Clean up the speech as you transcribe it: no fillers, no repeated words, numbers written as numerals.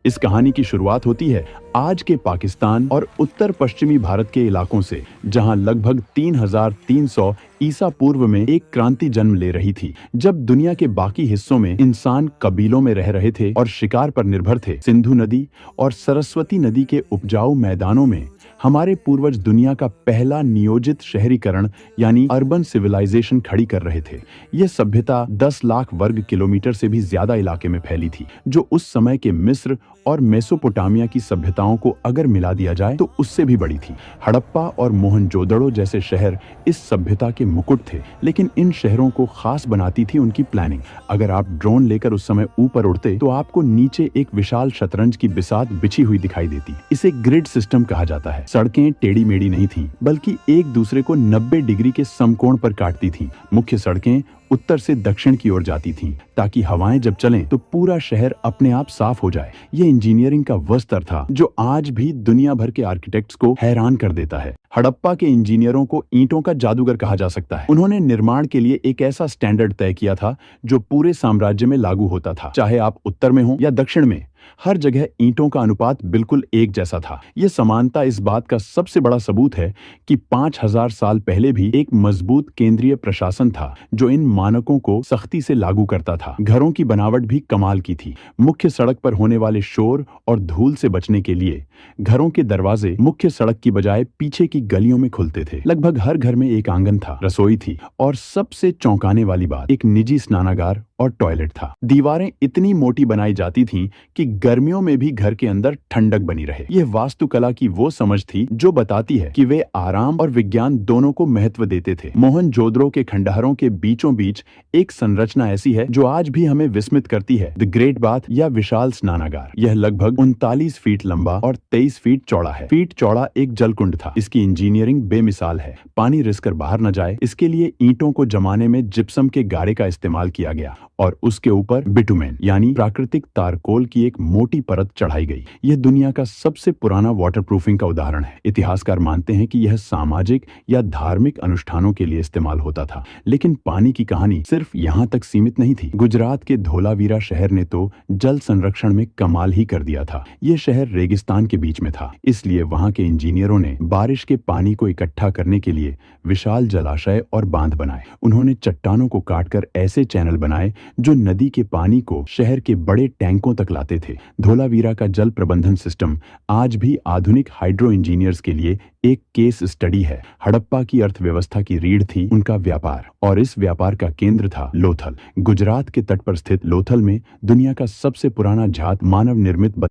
इस कहानी की शुरुआत होती है आज के पाकिस्तान और उत्तर पश्चिमी भारत के इलाकों से, जहां लगभग 3300 ईसा पूर्व में एक क्रांति जन्म ले रही थी। जब दुनिया के बाकी हिस्सों में इंसान कबीलों में रह रहे थे और शिकार पर निर्भर थे, सिंधु नदी और सरस्वती नदी के उपजाऊ मैदानों में हमारे पूर्वज दुनिया का पहला नियोजित शहरीकरण यानी अर्बन सिविलाइजेशन खड़ी कर रहे थे। यह सभ्यता 10 लाख वर्ग किलोमीटर से भी ज्यादा इलाके में फैली थी, जो उस समय के मिस्र और मेसोपोटामिया की सभ्यताओं को अगर मिला दिया जाए तो उससे भी बड़ी थी। हड़प्पा और मोहनजोदड़ो जैसे शहर इस सभ्यता के मुकुट थे, लेकिन इन शहरों को खास बनाती थी उनकी प्लानिंग। अगर आप ड्रोन लेकर उस समय ऊपर उड़ते तो आपको नीचे एक विशाल शतरंज की बिसात बिछी हुई दिखाई देती। इसे ग्रिड सिस्टम कहा जाता है। सड़कें टेढ़ी मेढ़ी नहीं थीं, बल्कि एक दूसरे को 90 डिग्री के समकोण पर काटती थीं। मुख्य सड़कें उत्तर से दक्षिण की ओर जाती थीं, ताकि हवाएं जब चलें तो पूरा शहर अपने आप साफ हो जाए। ये इंजीनियरिंग का वो स्तर था जो आज भी दुनिया भर के आर्किटेक्ट्स को हैरान कर देता है। हड़प्पा के इंजीनियरों को ईंटों का जादूगर कहा जा सकता है। उन्होंने निर्माण के लिए एक ऐसा स्टैंडर्ड तय किया था जो पूरे साम्राज्य में लागू होता था, चाहे आप उत्तर में हो या दक्षिण में। हर जगह ईंटों का अनुपात बिल्कुल एक जैसा था। यह समानता इस बात का सबसे बड़ा सबूत है कि 5000 साल पहले भी एक मजबूत केंद्रीय प्रशासन था जो इन मानकों को सख्ती से लागू करता था। घरों की बनावट भी कमाल की थी। मुख्य सड़क पर होने वाले शोर और धूल से बचने के लिए घरों के दरवाजे मुख्य सड़क की बजाय पीछे की गलियों में खुलते थे। लगभग हर घर में एक आंगन था, रसोई थी और सबसे चौंकाने वाली बात, एक निजी स्नानागार और टॉयलेट था। दीवारें इतनी मोटी बनाई जाती थीं कि गर्मियों में भी घर के अंदर ठंडक बनी रहे। यह वास्तुकला की वो समझ थी जो बताती है कि वे आराम और विज्ञान दोनों को महत्व देते थे। मोहनजोदड़ो के खंडहरों के बीचों बीच एक संरचना ऐसी है जो आज भी हमें विस्मित करती है, द ग्रेट बाथ या विशाल स्नानागार। यह लगभग 39 फीट लंबा और 23 फीट चौड़ा है। फीट चौड़ा एक जलकुंड था। इसकी इंजीनियरिंग बेमिसाल है। पानी रिसकर बाहर न जाए, इसके लिए ईंटों को जमाने में जिप्सम के गारे का इस्तेमाल किया गया और उसके ऊपर बिटुमेन यानी प्राकृतिक तारकोल की एक मोटी परत चढ़ाई गई। यह दुनिया का सबसे पुराना वाटरप्रूफिंग का उदाहरण है। इतिहासकार मानते हैं कि यह सामाजिक या धार्मिक अनुष्ठानों के लिए इस्तेमाल होता था। लेकिन पानी की कहानी सिर्फ यहाँ तक सीमित नहीं थी। गुजरात के धोलावीरा शहर ने तो जल संरक्षण में कमाल ही कर दिया था। यह शहर रेगिस्तान के बीच में था, इसलिए वहां के इंजीनियरों ने बारिश के पानी को इकट्ठा करने के लिए विशाल जलाशय और बांध बनाए। उन्होंने चट्टानों को काटकर ऐसे चैनल बनाए जो नदी के पानी को शहर के बड़े टैंकों तक लाते थे। धोलावीरा का जल प्रबंधन सिस्टम आज भी आधुनिक हाइड्रो इंजीनियर्स के लिए एक केस स्टडी है। हड़प्पा की अर्थव्यवस्था की रीढ़ थी उनका व्यापार, और इस व्यापार का केंद्र था लोथल। गुजरात के तट पर स्थित लोथल में दुनिया का सबसे पुराना जात मानव निर्मित